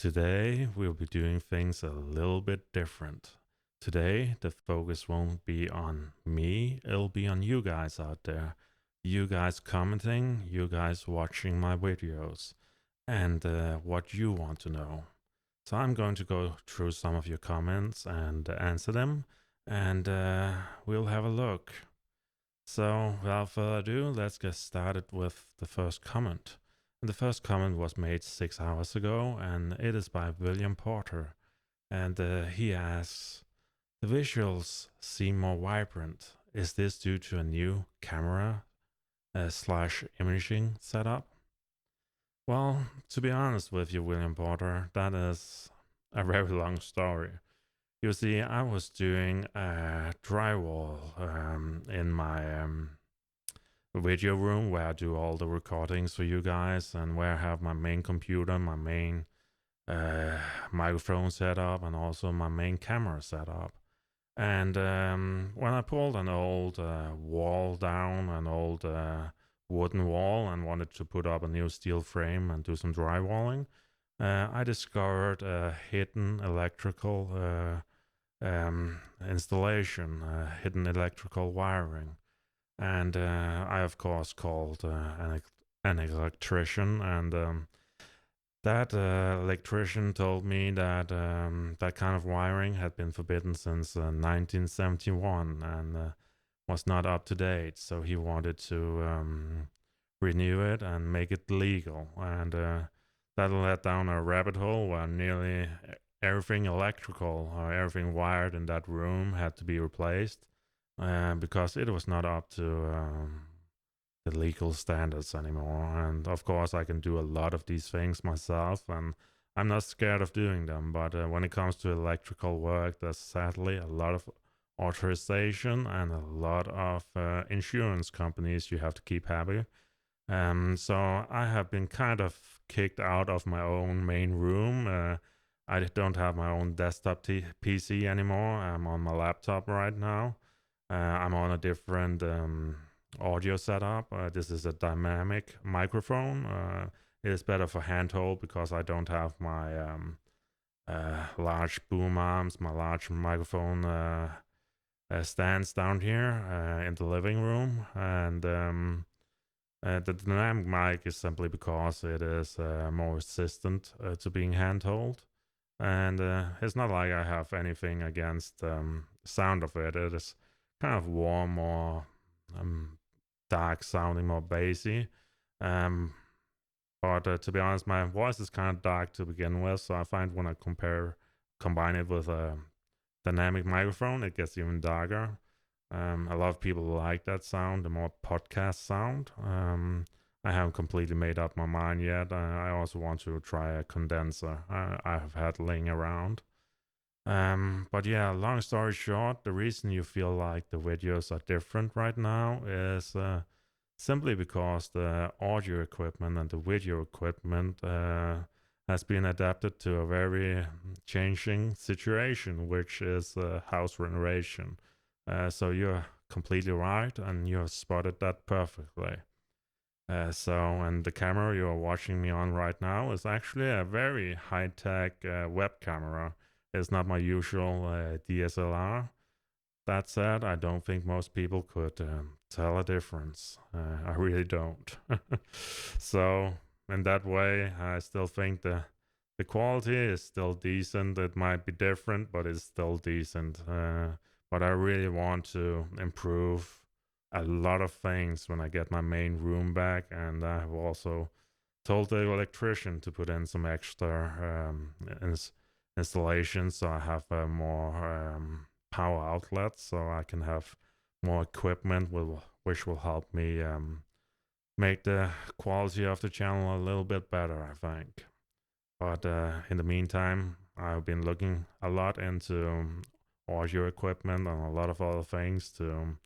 Today, we'll be doing things a little bit different. Today, the focus won't be on me, it'll be on you guys out there. You guys commenting, you guys watching my videos, and what you want to know. So, I'm going to go through some of your comments and answer them, and we'll have a look. So, without further ado, let's get started with the first comment. And the first comment was made 6 hours ago, and it is by William Porter. And he asks, the visuals seem more vibrant. Is this due to a new camera slash imaging setup? Well, to be honest with you, William Porter, that is a very long story. You see, I was doing drywall in my video room where I do all the recordings for you guys and where I have my main computer, my main microphone setup, and also my main camera setup. And when I pulled an old wall down, an old wooden wall, and wanted to put up a new steel frame and do some drywalling, I discovered a hidden electrical installation, hidden electrical wiring. And I, of course, called an electrician, and that electrician told me that that kind of wiring had been forbidden since 1971 and was not up to date. So he wanted to renew it and make it legal. And that led down a rabbit hole where nearly everything electrical or everything wired in that room had to be replaced because it was not up to the legal standards anymore. And of course, I can do a lot of these things myself, and I'm not scared of doing them. But when it comes to electrical work, there's sadly a lot of authorization and a lot of insurance companies you have to keep happy. So I have been kind of kicked out of my own main room. I don't have my own desktop PC anymore. I'm on my laptop right now. I'm on a different audio setup. This is a dynamic microphone. It is better for handhold because I don't have my large boom arms, my large microphone stands down here in the living room. And the dynamic mic is simply because it is more resistant to being handhold. And it's not like I have anything against sound of it. It is kind of warm or dark sounding, more bassy. Um, but to be honest, my voice is kind of dark to begin with, so I find when I combine it with a dynamic microphone, it gets even darker. A lot of people like that sound, the more podcast sound. I haven't completely made up my mind yet. I also want to try a condenser I have had laying around. But yeah, long story short, the reason you feel like the videos are different right now is simply because the audio equipment and the video equipment has been adapted to a very changing situation, which is house renovation. So you're completely right, and you have spotted that perfectly. And the camera you're watching me on right now is actually a very high tech web camera. It's not my usual DSLR. That said, I don't think most people could tell a difference. I really don't. So, in that way, I still think the quality is still decent. It might be different, but it's still decent. But I really want to improve a lot of things when I get my main room back. And I have also told the electrician to put in some extra installations so I have more power outlets so I can have more equipment which will help me make the quality of the channel a little bit better, I think. But in the meantime, I've been looking a lot into audio equipment and a lot of other things to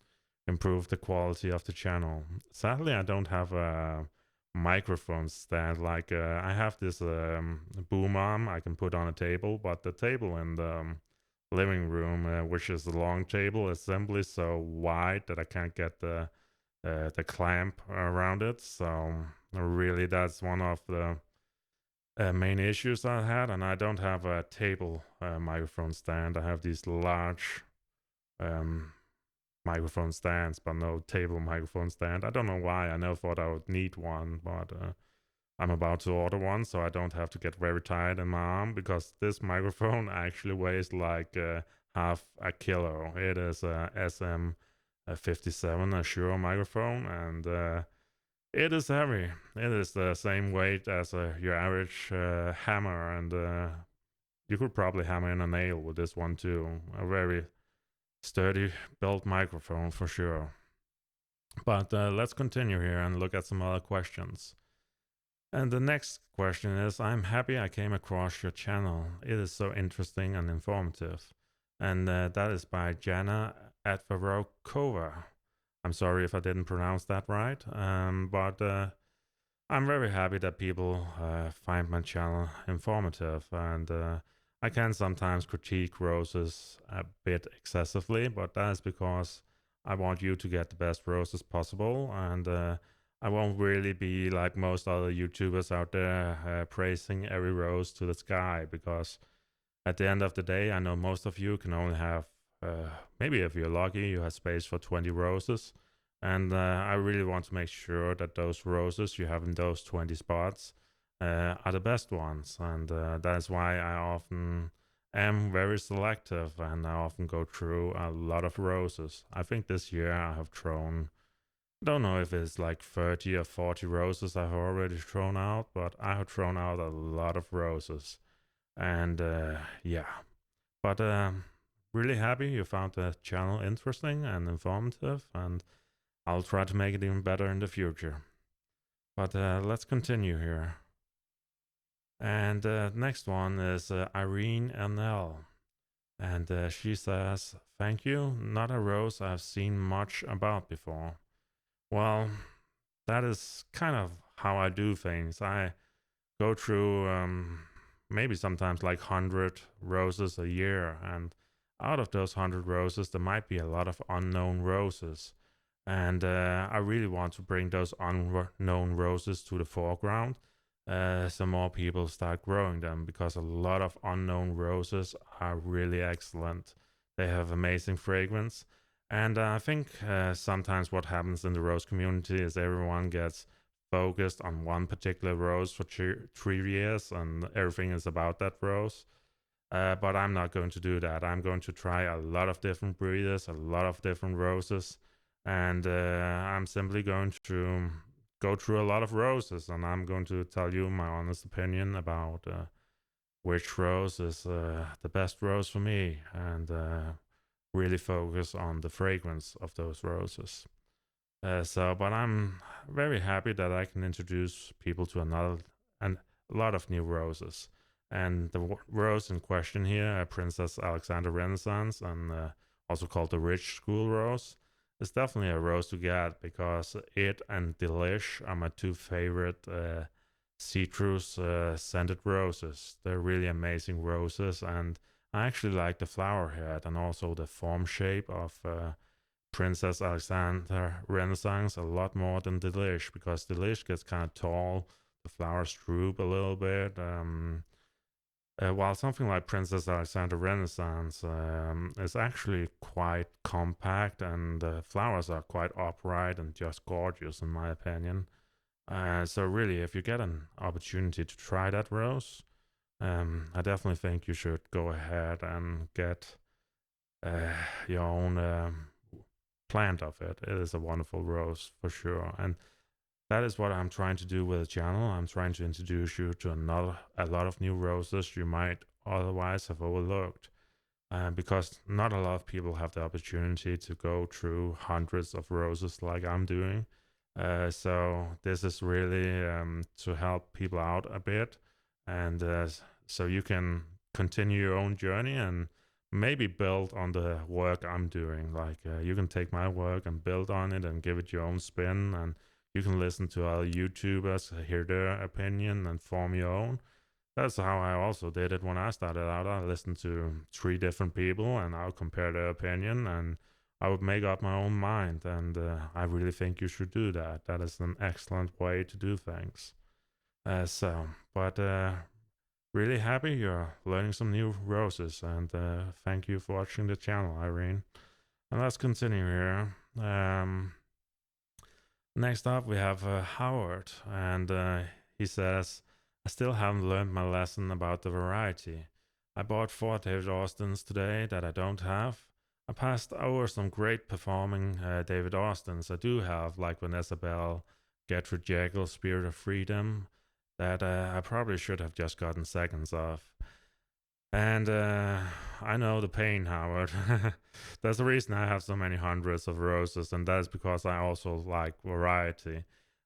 improve the quality of the channel. Sadly, I don't have a microphone stand. Like I have this boom arm I can put on a table, but the table in the living room, which is the long table, is simply so wide that I can't get the clamp around it. So really, that's one of the main issues I had, and I don't have a table microphone stand. I have these large um, microphone stands, but no table microphone stand. I don't know why. I never thought I would need one, but I'm about to order one, so I don't have to get very tired in my arm because this microphone actually weighs like half a kilo. It is a SM57, a Shure microphone, and it is heavy. It is the same weight as your average hammer, and you could probably hammer in a nail with this one too. A very sturdy built microphone for sure. But let's continue here and look at some other questions. And the next question is, I'm happy I came across your channel. It is so interesting and informative. And that is by Jana Atvarokova. I'm sorry if I didn't pronounce that right, but I'm very happy that people find my channel informative. And I can sometimes critique roses a bit excessively, but that is because I want you to get the best roses possible. And I won't really be like most other YouTubers out there praising every rose to the sky, because at the end of the day, I know most of you can only have, maybe if you're lucky, you have space for 20 roses. And I really want to make sure that those roses you have in those 20 spots are the best ones. And that's why I often am very selective, and I often go through a lot of roses. I think this year I have thrown, don't know if it's like 30 or 40 roses I've already thrown out, but I have thrown out a lot of roses. And yeah, but really happy you found the channel interesting and informative, and I'll try to make it even better in the future. But let's continue here. And next one is Irene NL. And she says, thank you, not a rose I've seen much about before. Well, that is kind of how I do things. I go through maybe sometimes like 100 roses a year, and out of those 100 roses, there might be a lot of unknown roses. And I really want to bring those unknown roses to the foreground so more people start growing them, because a lot of unknown roses are really excellent. They have amazing fragrance. And I think sometimes what happens in the rose community is everyone gets focused on one particular rose for 3 years, and everything is about that rose. But I'm not going to do that. I'm going to try a lot of different breeders, a lot of different roses, and I'm simply going to go through a lot of roses, and I'm going to tell you my honest opinion about which rose is the best rose for me, and really focus on the fragrance of those roses. But I'm very happy that I can introduce people to a lot of new roses. And the rose in question here, Princess Alexandra Renaissance, and also called the Rich School Rose, is definitely a rose to get, because it and Delish are my two favorite citrus scented roses. They're really amazing roses, and I actually like the flower head and also the form shape of Princess Alexandra Renaissance a lot more than Delish, because Delish gets kind of tall, the flowers droop a little bit. While something like Princess Alexandra Renaissance is actually quite compact, and the flowers are quite upright and just gorgeous, in my opinion. So really, if you get an opportunity to try that rose, I definitely think you should go ahead and get your own plant of it. It is a wonderful rose for sure. And that is what I'm trying to do with the channel. I'm trying to introduce you to a lot of new roses you might otherwise have overlooked. Because not a lot of people have the opportunity to go through hundreds of roses like I'm doing. So this is really to help people out a bit, and so you can continue your own journey and maybe build on the work I'm doing. Like you can take my work and build on it and give it your own spin, and you can listen to other YouTubers, hear their opinion, and form your own. That's how I also did it when I started out. I listened to 3 different people, and I'll compare their opinion, and I would make up my own mind. And I really think you should do that. That is an excellent way to do things. But really happy you're learning some new roses, and thank you for watching the channel, Irene. And let's continue here. Next up, we have Howard, and he says, I still haven't learned my lesson about the variety. I bought 4 David Austins today that I don't have. I passed over some great performing David Austins I do have, like Vanessa Bell, Gertrude Jekyll, Spirit of Freedom, that I probably should have just gotten seconds of. And I know the pain, Howard. That's the reason I have so many hundreds of roses, and that's because I also like variety.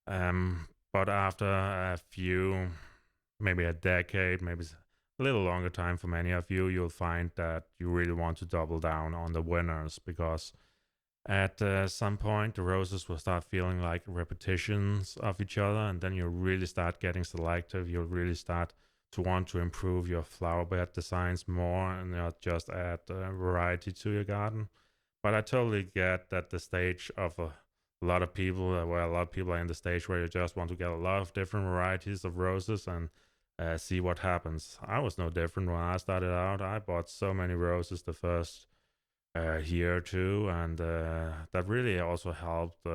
But after a few, maybe a decade, maybe a little longer time for many of you, you'll find that you really want to double down on the winners, because at some point the roses will start feeling like repetitions of each other, and then you'll really start getting selective. You'll really start to want to improve your flower bed designs more and not just add variety to your garden. But I totally get that the stage of a lot of people, where a lot of people are in the stage where you just want to get a lot of different varieties of roses and see what happens. I was no different when I started out. I bought so many roses the first year or two, and that really also helped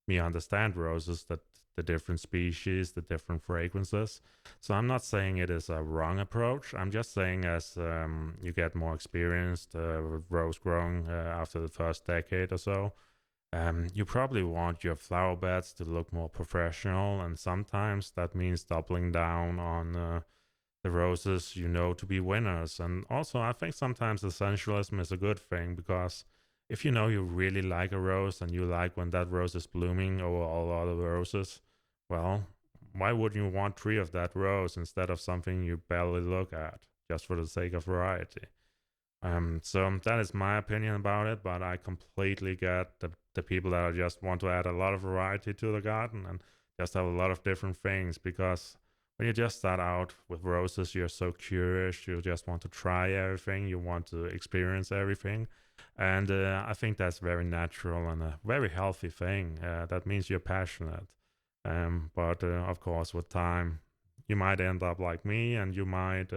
me understand roses, that the different species, the different fragrances. So I'm not saying it is a wrong approach. I'm just saying as you get more experienced with rose growing after the first decade or so, you probably want your flower beds to look more professional, and sometimes that means doubling down on the roses you know to be winners. And also, I think sometimes essentialism is a good thing, because if you know you really like a rose and you like when that rose is blooming over all other roses, well, why wouldn't you want 3 of that rose instead of something you barely look at just for the sake of variety? So that is my opinion about it, but I completely get the people that just want to add a lot of variety to the garden and just have a lot of different things, because when you just start out with roses, you're so curious, you just want to try everything, you want to experience everything. And I think that's very natural and a very healthy thing. That means you're passionate. But of course, with time, you might end up like me, and you might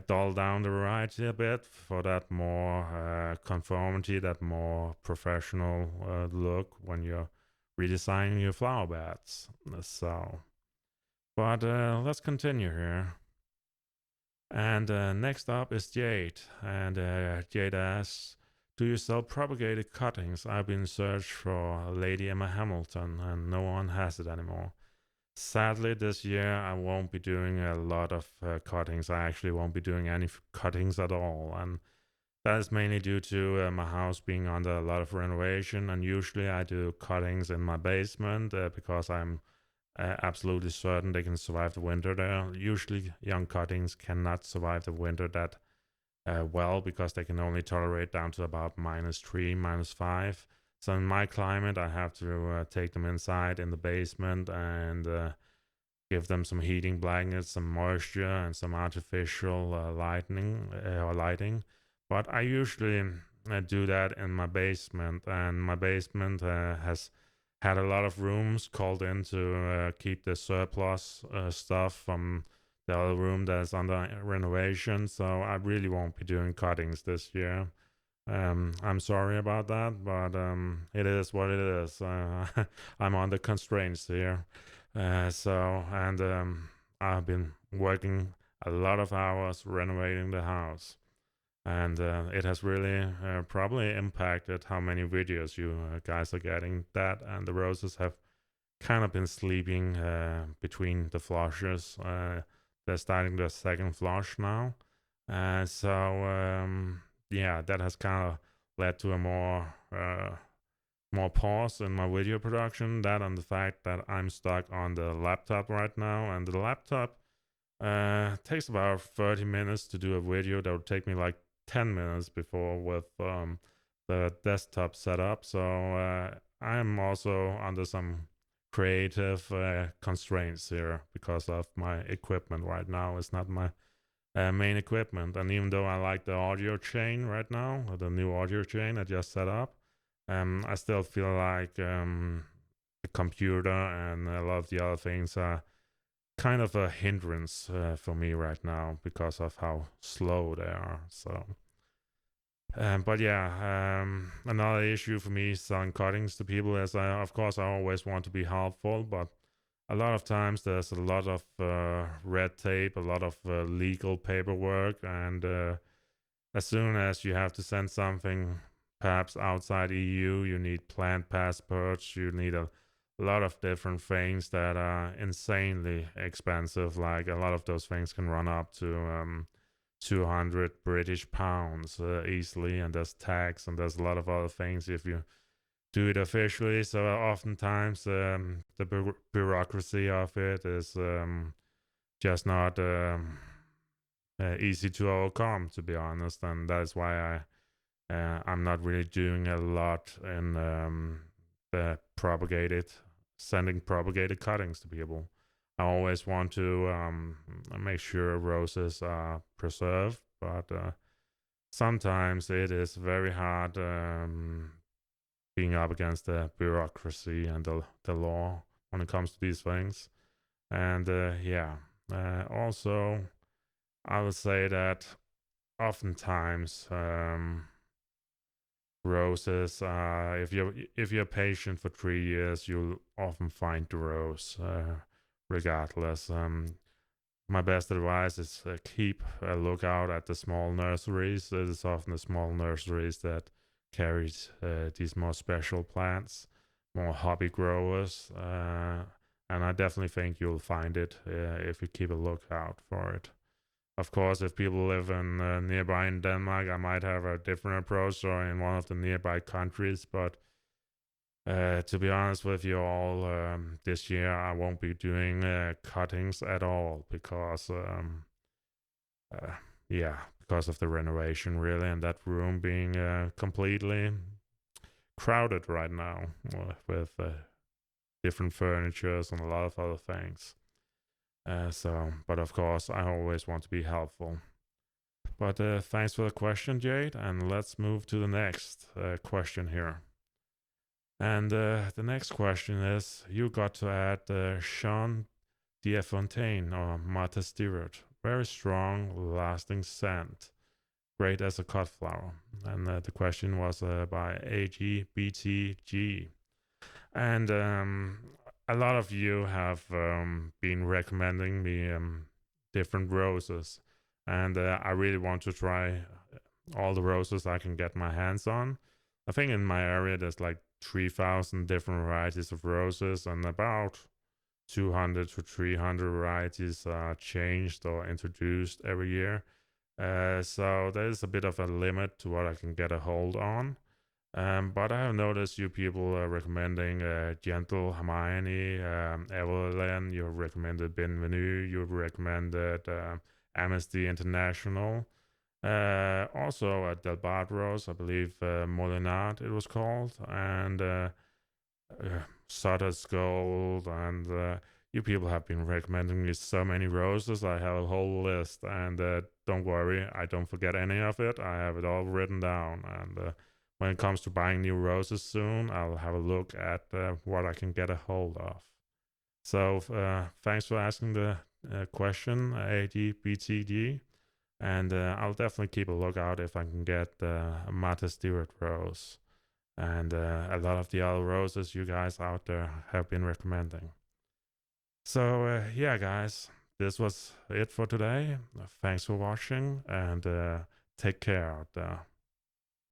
dull down the variety a bit for that more conformity, that more professional look when you're redesigning your flower beds. So, but let's continue here. And next up is Jade. And Jade asks, do you sell propagated cuttings? I've been searched for Lady Emma Hamilton, and no one has it anymore. Sadly, this year I won't be doing a lot of cuttings. I actually won't be doing any cuttings at all. And that is mainly due to my house being under a lot of renovation. And usually I do cuttings in my basement because I'm absolutely certain they can survive the winter there. Usually, young cuttings cannot survive the winter that well, because they can only tolerate down to about -3, -5. So in my climate, I have to take them inside in the basement and give them some heating blankets, some moisture, and some artificial lighting. But I usually do that in my basement, and my basement has had a lot of rooms called in to keep the surplus stuff from the other room that's under renovation. So I really won't be doing cuttings this year. I'm sorry about that, but it is what it is. I'm under constraints here. And I've been working a lot of hours renovating the house, and it has really probably impacted how many videos you guys are getting. That and the roses have kind of been sleeping between the flushes. They're starting the second flush now, so yeah, that has kind of led to a more pause in my video production. That and the fact that I'm stuck on the laptop right now, and the laptop takes about 30 minutes to do a video that would take me like 10 minutes before with the desktop setup. So I'm also under some creative constraints here because of my equipment right now. It's not my main equipment. And even though I like the audio chain right now, the new audio chain I just set up, I still feel like the computer and a lot of the other things are kind of a hindrance for me right now because of how slow they are. So, but yeah, another issue for me selling cuttings to people is, of course, I always want to be helpful, but a lot of times there's a lot of red tape, a lot of legal paperwork, and as soon as you have to send something perhaps outside EU, you need plant passports, you need a lot of different things that are insanely expensive. Like a lot of those things can run up to 200 British pounds easily, and there's tax and there's a lot of other things if you do it officially. So oftentimes the bureaucracy of it is just not easy to overcome, to be honest, and that's why I'm not really doing a lot in the sending propagated cuttings to people. I always want to make sure roses are preserved, but sometimes it is very hard being up against the bureaucracy and the law when it comes to these things. And yeah, also I would say that oftentimes roses, if you're patient for 3 years, you'll often find the rose regardless. My best advice is keep a lookout at the small nurseries. It is often the small nurseries that carries these more special plants, more hobby growers, and I definitely think you'll find it if you keep a lookout for it. Of course, if people live in nearby in Denmark, I might have a different approach, or in one of the nearby countries. But to be honest with you all, this year I won't be doing cuttings at all because, uh, yeah, because of the renovation, really, and that room being completely crowded right now with different furnitures and a lot of other things. But of course, I always want to be helpful. But thanks for the question, Jade, and let's move to the next question here. And the next question is: you got to add Sean Diefontaine or Martha Stewart. Very strong, lasting scent. Great as a cut flower. And the question was by AGBTG. And a lot of you have been recommending me different roses. And I really want to try all the roses I can get my hands on. I think in my area there's like 3,000 different varieties of roses, and about 200 to 300 varieties are changed or introduced every year. So there's a bit of a limit to what I can get a hold on. But I have noticed you people are recommending Gentle Hermione, Evelyn, you've recommended Bienvenue, you've recommended Amnesty International. Also Delbarros, I believe Molinard it was called, and Sutter's Gold, and you people have been recommending me so many roses. I have a whole list, and don't worry, I don't forget any of it. I have it all written down, and when it comes to buying new roses soon, I'll have a look at what I can get a hold of. So thanks for asking the question, ADBTD. And I'll definitely keep a lookout if I can get a Martha Stewart rose and a lot of the other roses you guys out there have been recommending. So, yeah, guys, this was it for today. Thanks for watching and take care out there.